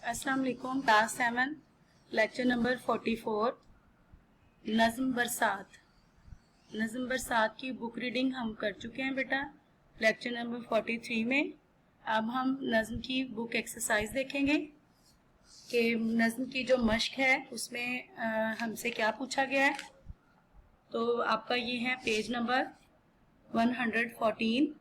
अस्सलाम वालेकुम। Class 7 lecture number 44 नज़्म बरसात। नज़्म बरसात की बुक रीडिंग हम कर चुके हैं बेटा लेक्चर नंबर 43 में। अब हम नज़्म की बुक एक्सरसाइज देखेंगे कि नज़्म की जो मश्क है उसमें हमसे क्या पूछा गया है। तो आपका ये है पेज नंबर 114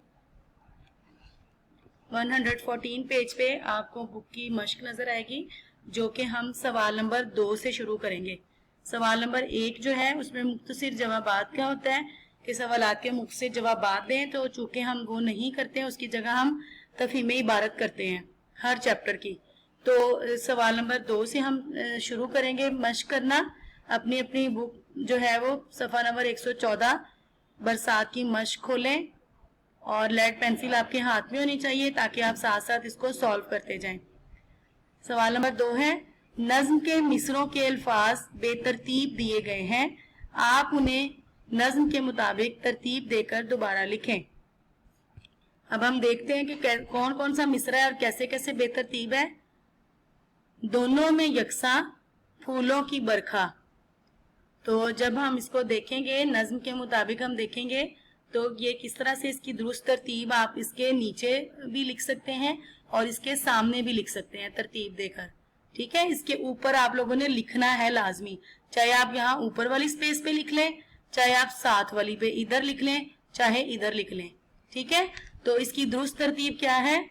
पेज पे आपको बुक की मश्क नजर आएगी, जो कि हम सवाल नंबर 2 से शुरू करेंगे। सवाल नंबर 1 जो है उसमें मुख्तसर जवाबात क्या होता है कि सवालात के मुख्तसर जवाबात दें, तो चूंकि हम वो नहीं करते हैं उसकी जगह हम तफहीम इबारत करते हैं हर चैप्टर की। तो सवाल नंबर 2 से हम शुरू करेंगे मश्क करना। अपनी अपनी बुक जो है वो सफ़ा नंबर 114 बरसात की मश्क खोलें और लेड पेंसिल आपके हाथ में होनी चाहिए ताकि आप साथ साथ इसको सॉल्व करते जाएं। सवाल नंबर 2 है, नज्म के मिसरों के अल्फाज बेतरतीब दिए गए हैं, आप उन्हें नज्म के मुताबिक तरतीब देकर दोबारा लिखें। अब हम देखते हैं कि कौन कौन सा मिसरा है और कैसे कैसे बेतरतीब है। दोनों में यकसा फूलों की बरखा। तो जब हम इसको देखेंगे नज्म के मुताबिक हम देखेंगे तो ये किस तरह से इसकी दुरुस्त तरतीब आप इसके नीचे भी लिख सकते हैं और इसके सामने भी लिख सकते हैं तरतीब देकर। ठीक है, इसके ऊपर आप लोगों ने लिखना है लाजमी, चाहे आप यहाँ ऊपर वाली स्पेस पे लिख लें, चाहे आप साथ वाली पे इधर लिख लें, चाहे इधर लिख लें। ठीक है, तो इसकी दुरुस्त तरतीब क्या है,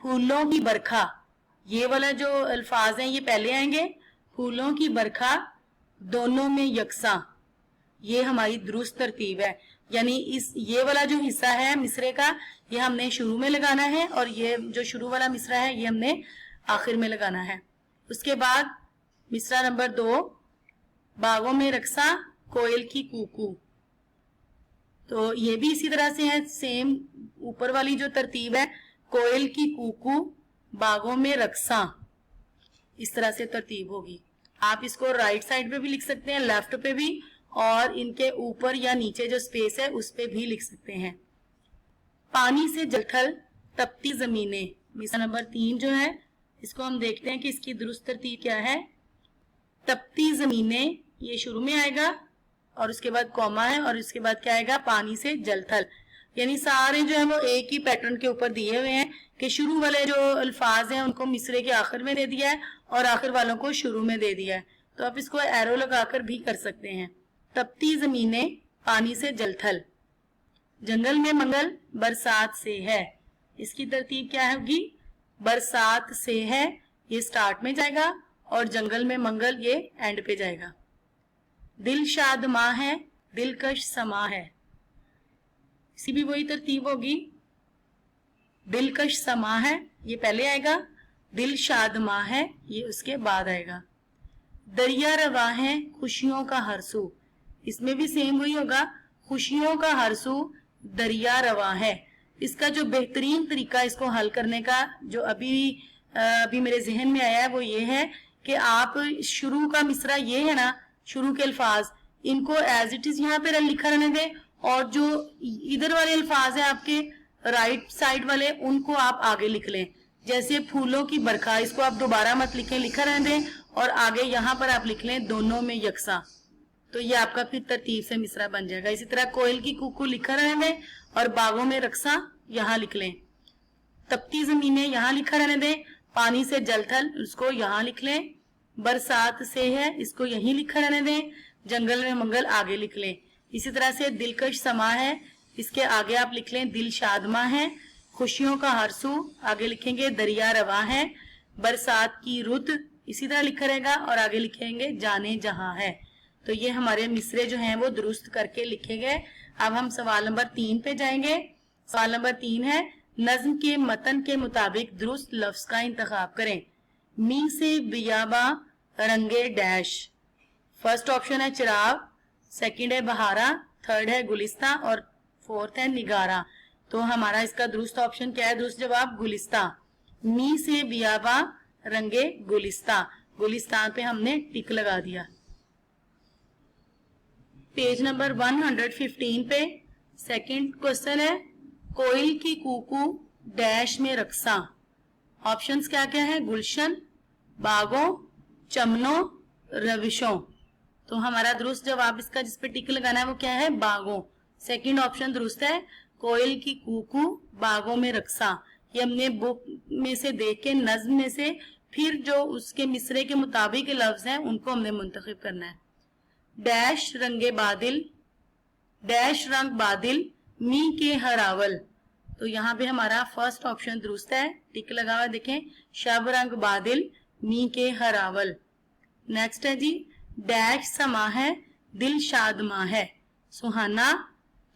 फूलों की बरखा। ये वाला जो अल्फाज हैं ये पहले आएंगे, फूलों की बरखा दोनों में यकसा, ये हमारी दुरुस्त तरतीब है। यानी ये वाला जो हिस्सा है मिसरे का ये हमने शुरू में लगाना है और ये जो शुरू वाला मिसरा है ये हमने आखिर में लगाना है। उसके बाद मिसरा नंबर 2, बागों में रक्सा कोयल की कूकू। तो ये भी इसी तरह से है, सेम ऊपर वाली जो तरतीब है, कोयल की कूकू बागों में रक्सा, इस तरह से तरतीब होगी। आप इसको राइट साइड पे भी लिख सकते हैं, लेफ्ट पे भी, और इनके ऊपर या नीचे जो स्पेस है उस पे भी लिख सकते हैं। पानी से जलथल तपती जमीनें, मिसरा नंबर 3 जो है इसको हम देखते हैं कि इसकी दुरुस्त तरतीब क्या है। तपती जमीनें ये शुरू में आएगा और उसके बाद कॉमा है और उसके बाद क्या आएगा, पानी से जलथल। यानी सारे जो है वो एक ही पैटर्न के ऊपर दिए हुए हैं कि शुरू वाले जो अल्फाज हैं उनको मिसरे के आखिर में दे दिया है और आखिर वालों को शुरू में दे दिया है। तो आप इसको एरो लगाकर भी कर सकते हैं। तपती जमीनें पानी से जलथल, जंगल में मंगल बरसात से है, इसकी तरतीब क्या होगी, बरसात से है ये स्टार्ट में जाएगा और जंगल में मंगल ये एंड पे जाएगा। दिल शाद माँ है दिलकश समा है, इसी भी वही तरतीब होगी, दिलकश समा है ये पहले आएगा, दिल शाद माँ है ये उसके बाद आएगा। दरिया रवा है खुशियों का हरसू, इसमें भी सेम वही होगा, खुशियों का हरसू दरिया रवा है। इसका जो बेहतरीन तरीका इसको हल करने का जो अभी मेरे जहन में आया है वो ये है कि आप शुरू का मिसरा ये है ना, शुरू के अल्फाज इनको एज इट इज यहाँ पे लिखा रहने दें और जो इधर वाले अल्फाज है आपके राइट साइड वाले उनको आप आगे लिख लें। जैसे फूलों की बरखा, इसको आप दोबारा मत लिखें, लिखा रहने दें और आगे यहाँ पर आप लिख लें दोनों में यकसा, तो ये आपका फिर तरतीब से मिसरा बन जाएगा। इसी तरह कोयल की कूकू लिखा रहने दें और बागों में रक्सा यहाँ लिख लें, तपती जमीनें यहाँ लिखा रहने दें, पानी से जलथल उसको यहाँ लिख लें, बरसात से है इसको यहीं लिखा रहने दें, जंगल में मंगल आगे लिख लें। इसी तरह से दिलकश समा है इसके आगे आप लिख लें दिल शादमा है, खुशियों का हरसू आगे लिखेंगे दरिया रवा है, बरसात की रुत इसी तरह लिखा रहेगा और आगे लिखेंगे जाने जहां है। तो ये हमारे मिसरे जो हैं वो दुरुस्त करके लिखे गए। अब हम सवाल नंबर 3 पे जाएंगे। सवाल नंबर 3 है, नज्म के मतन के मुताबिक दुरुस्त लफ्ज का इंतखाब करें। मी से बियाबा रंगे डैश, फर्स्ट ऑप्शन है चिराग, सेकंड है बहारा, थर्ड है गुलिस्ता और फोर्थ है निगारा। तो हमारा इसका दुरुस्त ऑप्शन क्या है, दुरुस्त जवाब गुलिस्ता। मी से बियाबा रंगे गुलिस्ता, गुलिस्तान पे हमने टिक लगा दिया। पेज नंबर 115 पे सेकंड क्वेश्चन है, कोयल की कूकू डैश में रक्सा ऑप्शंस क्या क्या है, गुलशन, बागों, चमनों, रविशों। तो हमारा दुरुस्त जवाब इसका जिस पे टिक लगाना है वो क्या है, बागों। सेकंड ऑप्शन दुरुस्त है, कोयल की कूकू बागों में रक्सा। ये हमने बुक में से देख के नज्म में से फिर जो उसके मिसरे के मुताबिक लफ्ज हैं उनको हमने मुंतखब करना है। डैश रंगे बादिल, डैश रंग बादिल, मी के हरावल। तो यहाँ पे हमारा फर्स्ट ऑप्शन दुरुस्त है, टिक लगा हुआ देखें, शब रंग बादिल, मी के हरावल। नेक्स्ट है जी, डैश समा है, दिल शादमा है, सुहाना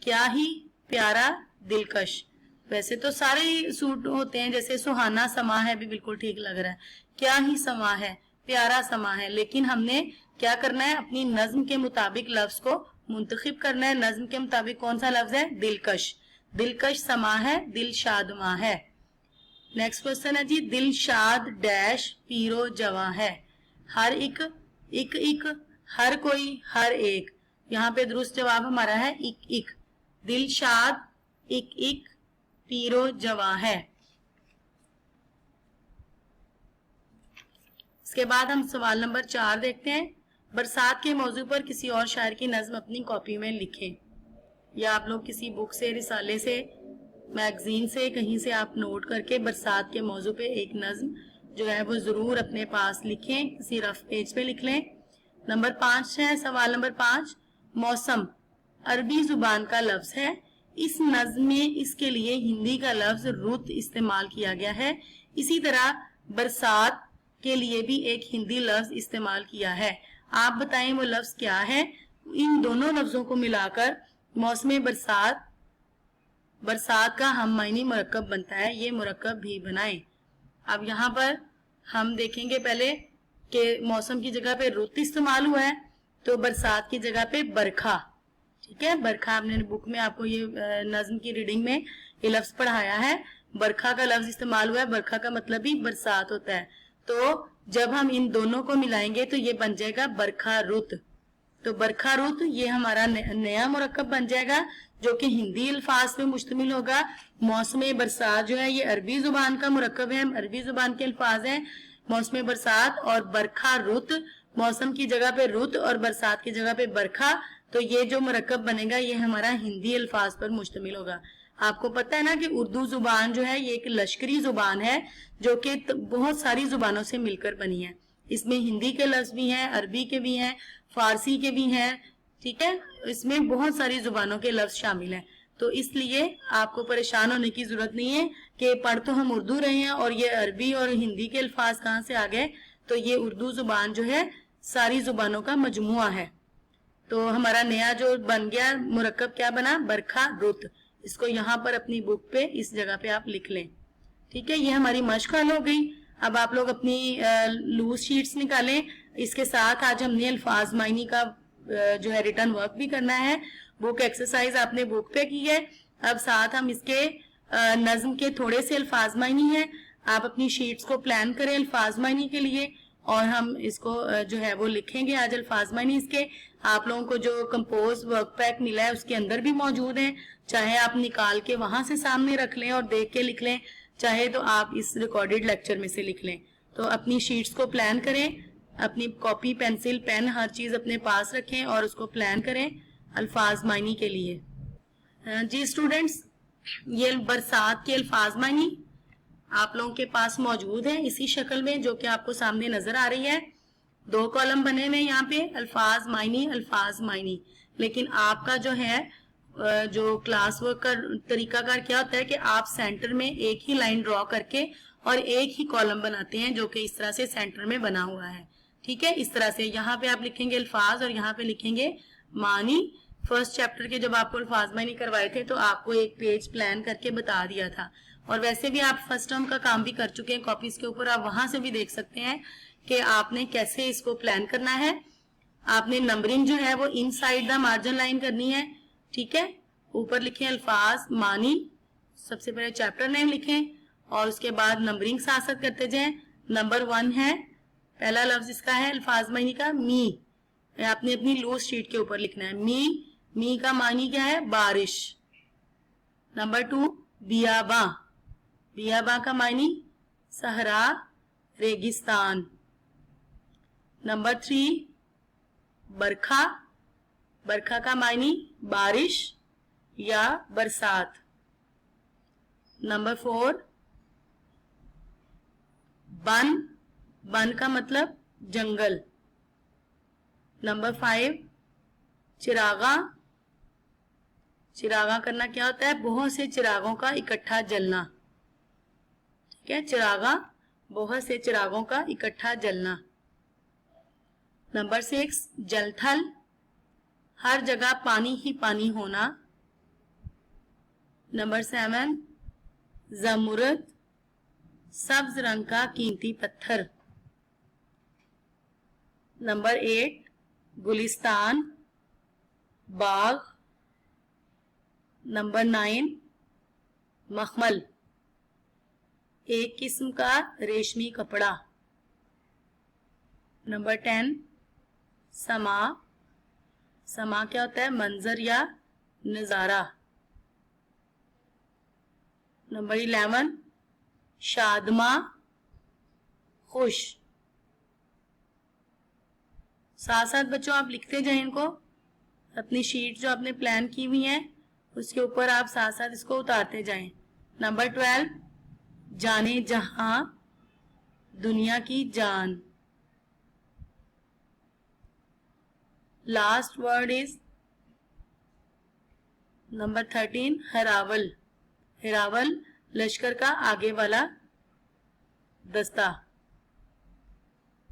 क्या ही प्यारा दिलकश। वैसे तो सारे सूट होते हैं, जैसे सुहाना समा है भी बिल्कुल ठीक लग रहा है, क्या ही समा है, प्यारा समा है, लेकिन हमने क्या करना है, अपनी नज्म के मुताबिक लफ्ज को मुंतखिब करना है। नज्म के मुताबिक कौन सा लफ्ज है, दिलकश। दिलकश समा है, दिल शादमा है। नेक्स्ट क्वेश्चन है जी, दिल शाद डैश पीरो जवा है, हर एक हर कोई हर एक। यहाँ पे दुरुस्त जवाब हमारा है इक। दिल शाद इक पीरो जवा है। इसके बाद हम सवाल नंबर 4 देखते हैं। बरसात के मौजू पर किसी और शायर की नज्म अपनी कॉपी में लिखें। या आप लोग किसी बुक से, रिसाले से, मैगजीन से, कहीं से आप नोट करके बरसात के मौजू पे एक नज्म जो है वो जरूर अपने पास लिखें, किसी रफ पेज पे लिख लें। नंबर 5 है, सवाल नंबर 5, मौसम अरबी जुबान का लफ्ज है, इस नज्म में इसके लिए हिंदी का लफ्ज रुत इस्तेमाल किया गया है। इसी तरह बरसात के लिए भी एक हिंदी लफ्ज इस्तेमाल किया है। आप बताएं वो लफ्ज क्या है। इन दोनों लफ्जों को मिलाकर मौसम बरसात का हम मायनी मुरक्कब बनता है, ये मुरक्कब भी बनाएं। अब यहाँ पर हम देखेंगे पहले कि मौसम की जगह पे रुत इस्तेमाल हुआ है, तो बरसात की जगह पे बरखा। ठीक है, बरखा आपने बुक में आपको ये नज्म की रीडिंग में ये लफ्ज पढ़ाया है, बरखा का लफ्ज इस्तेमाल हुआ है। बरखा का मतलब ही बरसात होता है। तो जब हम इन दोनों को मिलाएंगे तो ये बन जाएगा बरखा रुत। तो बरखा रुत ये हमारा नया मुरक्कब बन जाएगा जो कि हिंदी अल्फाज पे मुश्तमिल होगा। मौसम बरसात जो है ये अरबी जुबान का मुरक्कब है, अरबी जुबान के अल्फाज हैं मौसम बरसात, और बरखा रुत, मौसम की जगह पे रुत और बरसात की जगह पे बरखा। तो ये जो मुरक्कब बनेगा ये हमारा हिंदी अल्फाज पर मुश्तमिल होगा। आपको पता है ना कि उर्दू जुबान जो है ये एक लश्करी जुबान है जो कि बहुत सारी जुबानों से मिलकर बनी है। इसमें हिंदी के लफ्ज भी हैं, अरबी के भी हैं, फारसी के भी हैं। ठीक है, इसमें बहुत सारी जुबानों के लफ्ज शामिल हैं। तो इसलिए आपको परेशान होने की जरूरत नहीं है कि पढ़ तो हम उर्दू रहे हैं और ये अरबी और हिंदी के अल्फाज कहाँ से आ गए। तो ये उर्दू जुबान जो है सारी जुबानों का मजमुआ है। तो हमारा नया जो बन गया मुरक्कब क्या बना, बरखा रुत। इसको यहाँ पर अपनी बुक पे इस जगह पे आप लिख लें। ठीक है, ये हमारी मश्क हल हो गई। अब आप लोग अपनी लूज शीट्स निकालें। इसके साथ आज हमने अल्फाज मायनी का जो है रिटर्न वर्क भी करना है। बुक एक्सरसाइज आपने बुक पे की है। अब साथ हम इसके नज्म के थोड़े से अल्फाज मायनी है। आप अपनी शीट्स को प्लान करें अल्फाज मायनी के लिए और हम इसको जो है वो लिखेंगे आज अल्फाज मायनी इसके। आप लोगों को जो कंपोज वर्क पैक मिला है उसके अंदर भी मौजूद है, चाहे आप निकाल के वहां से सामने रख लें और देख के लिख लें, चाहे तो आप इस रिकॉर्डेड लेक्चर में से लिख लें। तो अपनी शीट्स को प्लान करें, अपनी कॉपी, पेंसिल, पेन, हर चीज अपने पास रखें और उसको प्लान करें अल्फाज मायनी के लिए। जी स्टूडेंट्स, ये बरसात के अल्फाज मायनी आप लोगों के पास मौजूद है इसी शक्ल में जो कि आपको सामने नजर आ रही है। 2 कॉलम बने हुए यहाँ पे, अल्फाज मायनी। लेकिन आपका जो है जो क्लास वर्क का तरीकाकार क्या होता है कि आप सेंटर में एक ही लाइन ड्रॉ करके और एक ही कॉलम बनाते हैं जो कि इस तरह से सेंटर में बना हुआ है। ठीक है, इस तरह से यहाँ पे आप लिखेंगे अल्फाज और यहाँ पे लिखेंगे मानी। फर्स्ट चैप्टर के जब आपको अल्फाज मायनी करवाए थे तो आपको एक पेज प्लान करके बता दिया था, और वैसे भी आप फर्स्ट टर्म का काम भी कर चुके हैं कॉपीज के ऊपर। आप वहां से भी देख सकते हैं कि आपने कैसे इसको प्लान करना है। आपने नंबरिंग जो है वो इनसाइड द मार्जिन लाइन करनी है। ठीक है, ऊपर लिखें अल्फाज मानी, सबसे पहले चैप्टर नेम लिखें और उसके बाद नंबरिंग साथ साथ करते जाएं। नंबर 1 है, पहला लफ्ज इसका है अल्फाज मानी का मी, आपने अपनी लूज शीट के ऊपर लिखना है। मी का मानी क्या है, बारिश। नंबर 2 बियाबा का मानी صحرا ریگستان. نمبر 3 برکھا. برکھا کا معنی بارش یا برسات. نمبر 4 بن. بن کا مطلب جنگل. نمبر 5 چراغاں. چراغاں کرنا کیا ہوتا ہے؟ بہت سے چراغوں کا اکٹھا جلنا. ٹھیک ہے، چراغاں بہت سے چراغوں کا اکٹھا جلنا. نمبر 6 جل تھل. ہر جگہ پانی ہی پانی ہونا. نمبر 7 زمرد. سبز رنگ کا قیمتی پتھر. نمبر 8 گلستان باغ. نمبر 9 مخمل ایک قسم کا ریشمی کپڑا. نمبر 10 سما. سما کیا ہوتا ہے؟ منظر یا نظارہ. نمبر 11 شادماں خوش. ساتھ ساتھ بچوں آپ لکھتے جائیں ان کو. اپنی شیٹ جو آپ نے پلان کی ہوئی ہے اس کے اوپر آپ ساتھ ساتھ اس کو اتارتے جائیں. نمبر 12 جانے جہاں دنیا کی جان. لاسٹ ورڈ از نمبر 13 ہراول. ہراول لشکر کا آگے والا دستہ.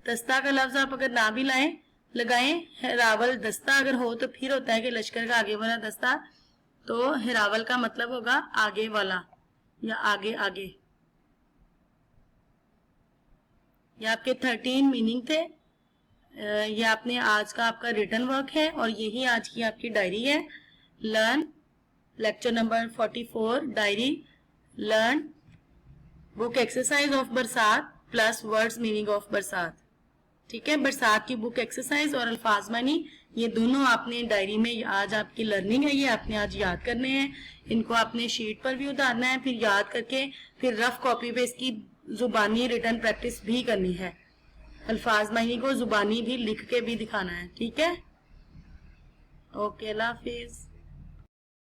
دستہ کا لفظ آپ اگر نہ بھی لگائیں ہراول دستہ اگر ہو تو پھر ہوتا ہے کہ لشکر کا آگے والا دستہ. تو ہراول کا مطلب ہوگا آگے والا یا آگے آگے. یہ آپ کے 13 میننگ تھے. یہ آپ نے آج کا آپ کا ریٹن ورک ہے اور یہی آج کی آپ کی ڈائری ہے. Learn lecture number 44 diary learn book exercise of برسات پلس ورڈز میننگ آف برسات. ٹھیک ہے، برسات کی بک ایکسرسائز اور الفاظ معنی یہ دونوں آپ نے ڈائری میں آج آپ کی لرننگ ہے، یہ آپ نے آج یاد کرنے ہیں. ان کو آپ نے شیٹ پر بھی اتارنا ہے، پھر یاد کر کے پھر رف کاپی پہ اس کی زبانی ریٹن پریکٹس بھی کرنی ہے. الفاظ معنی کو زبانی بھی لکھ کے بھی دکھانا ہے. ٹھیک ہے، اوکے، اللہ حافظ.